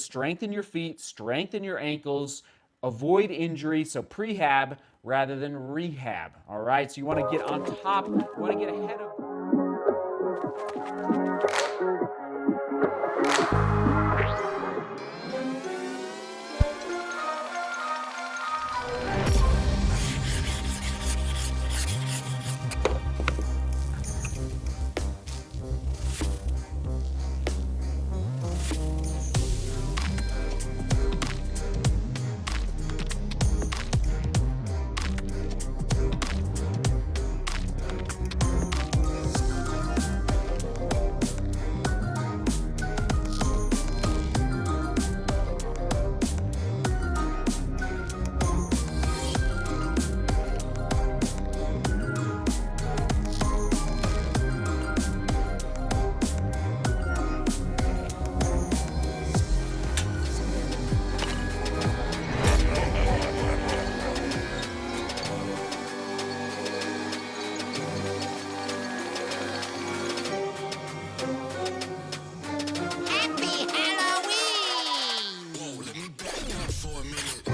strengthen your feet, strengthen your ankles, avoid injury, so prehab rather than rehab, all right? So you want to get on top, you want to get ahead of...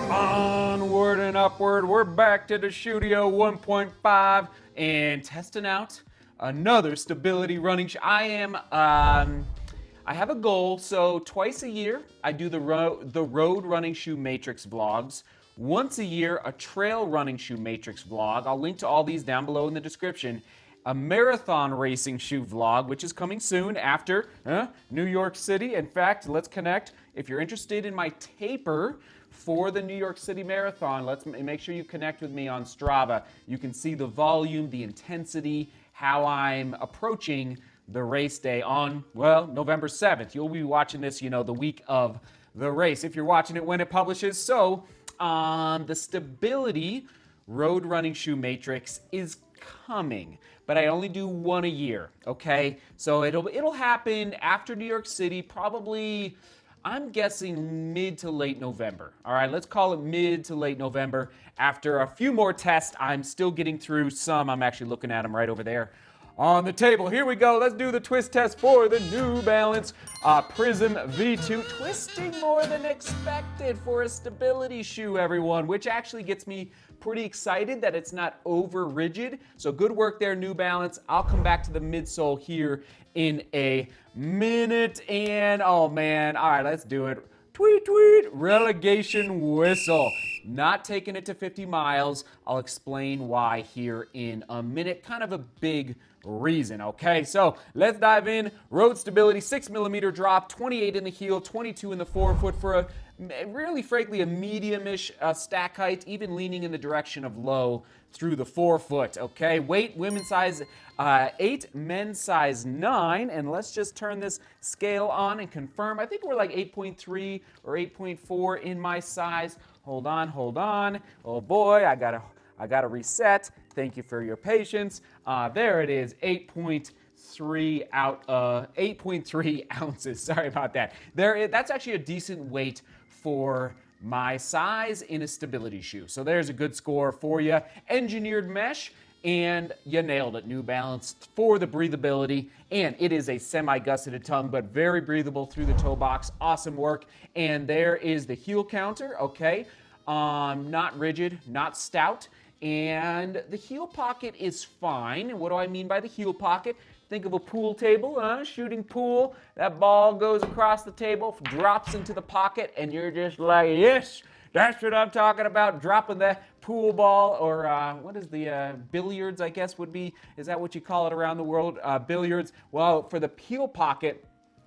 Onward and upward, we're back to the Studio 1.5 and testing out another stability running shoe. I have a goal, so twice a year I do the road running shoe matrix vlogs. Once a year, a trail running shoe matrix vlog. I'll link to all these down below in the description. A marathon racing shoe vlog, which is coming soon after New York City. In fact, let's connect. If you're interested in my taper for the New York City Marathon, let's make sure you connect with me on Strava. You can see the volume, the intensity, how I'm approaching the race day on, well, November 7th. You'll be watching this, the week of the race, if you're watching it when it publishes. So, the stability road running shoe matrix is coming, but I only do one a year, okay? So it'll happen after New York City, probably, I'm guessing mid to late November. All right, let's call it mid to late November. After a few more tests, I'm still getting through some. I'm actually looking at them right over there on the table. Here we go. Let's do the twist test for the New Balance Prism V2. Twisting more than expected for a stability shoe, everyone, which actually gets me pretty excited that it's not over rigid. So good work there, New Balance. I'll come back to the midsole here in a minute. And oh man, all right, let's do it. Tweet, tweet, relegation whistle. Not taking it to 50 miles. I'll explain why here in a minute. Kind of a big reason, okay? So let's dive in. Road stability, 6mm drop, 28 in the heel, 22 in the forefoot for a really, frankly, a medium-ish stack height, even leaning in the direction of low through the forefoot, okay? Weight, women's size 8, men's size 9, and let's just turn this scale on and confirm. I think we're like 8.3 or 8.4 in my size. Hold on, hold on. Oh boy, I gotta reset. Thank you for your patience. There it is, 8.3 ounces. Sorry about that. That's actually a decent weight for my size in a stability shoe. So there's a good score for you. Engineered mesh, and you nailed it, New Balance, for the breathability. And it is a semi-gusseted tongue, but very breathable through the toe box. Awesome work. And there is the heel counter, okay? Not rigid, not stout. And the heel pocket is fine. And what do I mean by the heel pocket? Think of a pool table, shooting pool. That ball goes across the table, drops into the pocket, and you're just like, yes, that's what I'm talking about, dropping that pool ball, or what is the billiards, I guess would be, is that what you call it around the world, billiards? Well, for the heel pocket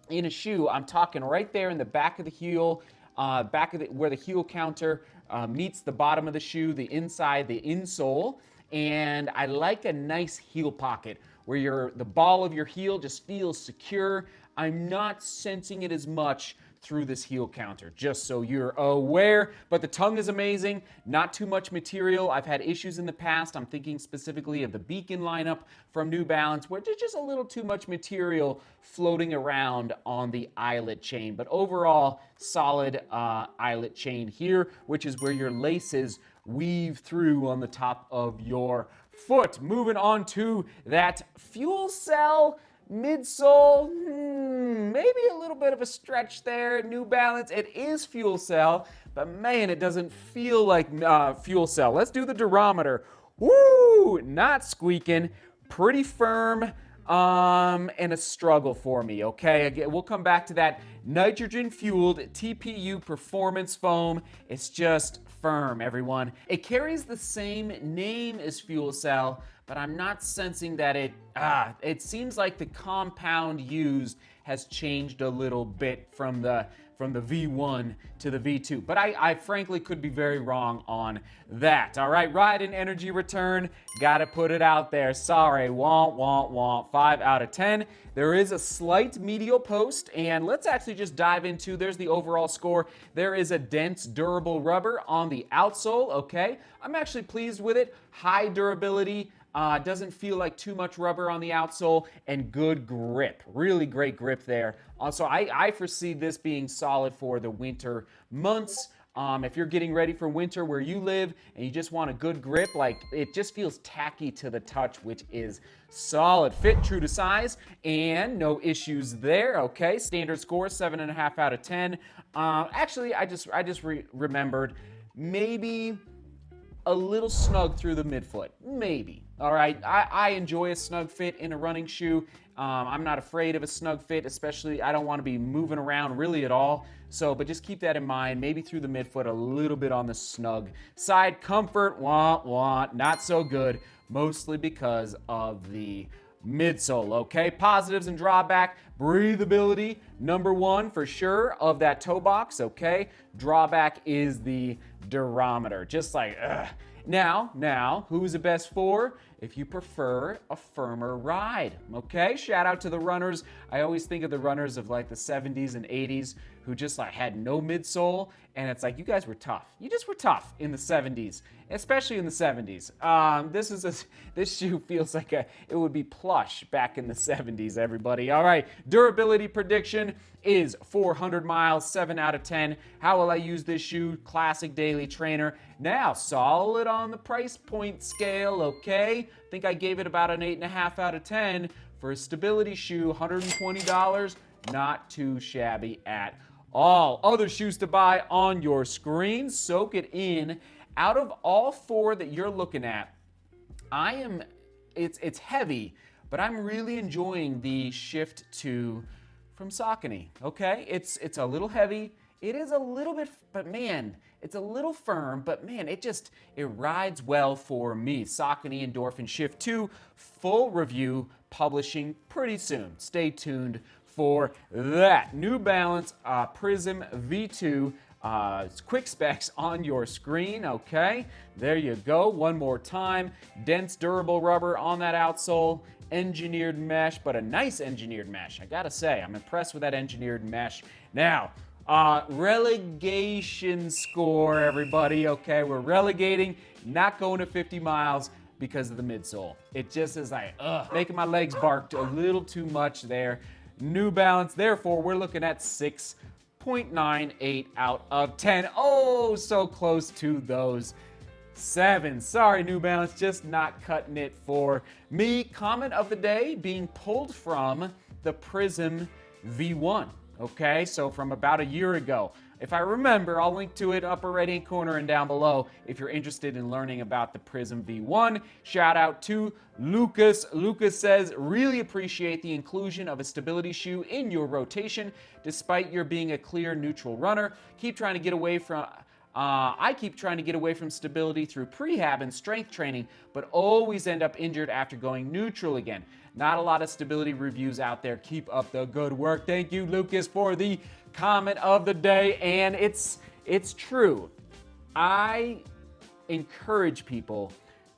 in a shoe, I'm talking right there in the back of the heel, where the heel counter meets the bottom of the shoe, the inside, the insole, and I like a nice heel pocket where the ball of your heel just feels secure. I'm not sensing it as much through this heel counter, just so you're aware. But the tongue is amazing, not too much material. I've had issues in the past. I'm thinking specifically of the Beacon lineup from New Balance, where there's just a little too much material floating around on the eyelet chain. But overall, solid eyelet chain here, which is where your laces weave through on the top of your foot. Moving on to that FUELCELL Midsole, maybe a little bit of a stretch there. New Balance, it is FUELCELL, but man, it doesn't feel like FUELCELL. Let's do the durometer. Woo! Not squeaking, pretty firm, and a struggle for me, okay? Again, we'll come back to that nitrogen-fueled TPU performance foam. It's just firm, everyone. It carries the same name as FUELCELL, but I'm not sensing that it seems like the compound used has changed a little bit from the V1 to the V2. But I frankly could be very wrong on that. All right, ride and energy return. Gotta put it out there. Sorry, 5 out of 10. There is a slight medial post, and let's actually just dive into, there's the overall score. There is a dense, durable rubber on the outsole, okay? I'm actually pleased with it. High durability. Doesn't feel like too much rubber on the outsole, and good grip. Really great grip there. So I foresee this being solid for the winter months. If you're getting ready for winter where you live and you just want a good grip, like it just feels tacky to the touch, which is solid. Fit, true to size, and no issues there. Okay, standard score 7.5 out of 10. Actually, I just remembered maybe a little snug through the midfoot, maybe. All right, I enjoy a snug fit in a running shoe. I'm not afraid of a snug fit, especially I don't want to be moving around really at all. So, but just keep that in mind, maybe through the midfoot, a little bit on the snug side. Comfort, not so good, mostly because of the midsole, okay? Positives and drawback, breathability, number one for sure of that toe box, okay? Drawback is the durometer, just like, ugh. Now, who's it best for? If you prefer a firmer ride, okay? Shout out to the runners. I always think of the runners of like the 70s and 80s who just like had no midsole, and it's like, you guys were tough. You just were tough in the 70s, especially in the 70s. This shoe feels like it would be plush back in the 70s, everybody. All right, durability prediction is 400 miles, 7 out of 10. How will I use this shoe? Classic daily trainer. Now, solid on the price point scale, okay? I think I gave it about an 8.5 out of 10 for a stability shoe, $120. Not too shabby at all. Other shoes to buy on your screen. Soak it in. Out of all four that you're looking at, it's heavy, but I'm really enjoying the shift from Saucony, okay? It's a little heavy. It is a little bit, but man, it's a little firm, but man, it rides well for me. Saucony Endorphin Shift 2, full review publishing pretty soon. Stay tuned for that. New Balance Prism V2, quick specs on your screen, okay? There you go, one more time. Dense, durable rubber on that outsole. Engineered mesh, but a nice engineered mesh. I gotta say, I'm impressed with that engineered mesh. Now, relegation score, everybody, okay? We're relegating, not going to 50 miles because of the midsole. It just is like, making my legs bark a little too much there. New Balance, therefore, we're looking at 6.98 out of 10. Oh, so close to those 7. Sorry, New Balance, just not cutting it for me. Comment of the day being pulled from the Prism V1. Okay, so from about a year ago. If I remember, I'll link to it upper right-hand corner and down below if you're interested in learning about the Prism V1. Shout out to Lucas. Lucas says, really appreciate the inclusion of a stability shoe in your rotation, despite your being a clear neutral runner. I keep trying to get away from stability through prehab and strength training, but always end up injured after going neutral again. Not a lot of stability reviews out there. Keep up the good work. Thank you, Lucas, for the comment of the day. And it's true. I encourage people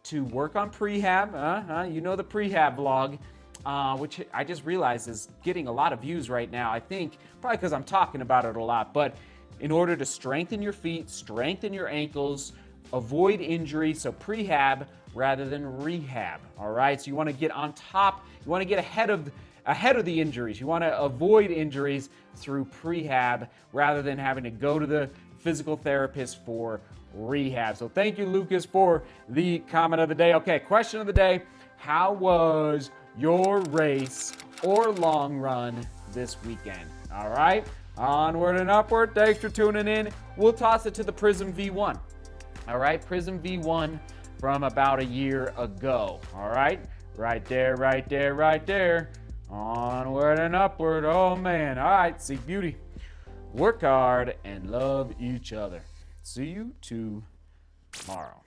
to work on prehab. You know the prehab vlog, which I just realized is getting a lot of views right now. I think probably because I'm talking about it a lot. But in order to strengthen your feet, strengthen your ankles, avoid injury, so prehab rather than rehab, all right? So you want to get on top, you want to get ahead of the injuries. You want to avoid injuries through prehab rather than having to go to the physical therapist for rehab. So thank you, Lucas, for the comment of the day. Okay, question of the day. How was your race or long run this weekend. All right? Onward and upward. Thanks for tuning in. We'll toss it to the Prism V1. All right? Prism V1 from about a year ago. All right? Right there, right there, right there. Onward and upward. Oh, man. All right. Seek beauty. Work hard and love each other. See you tomorrow.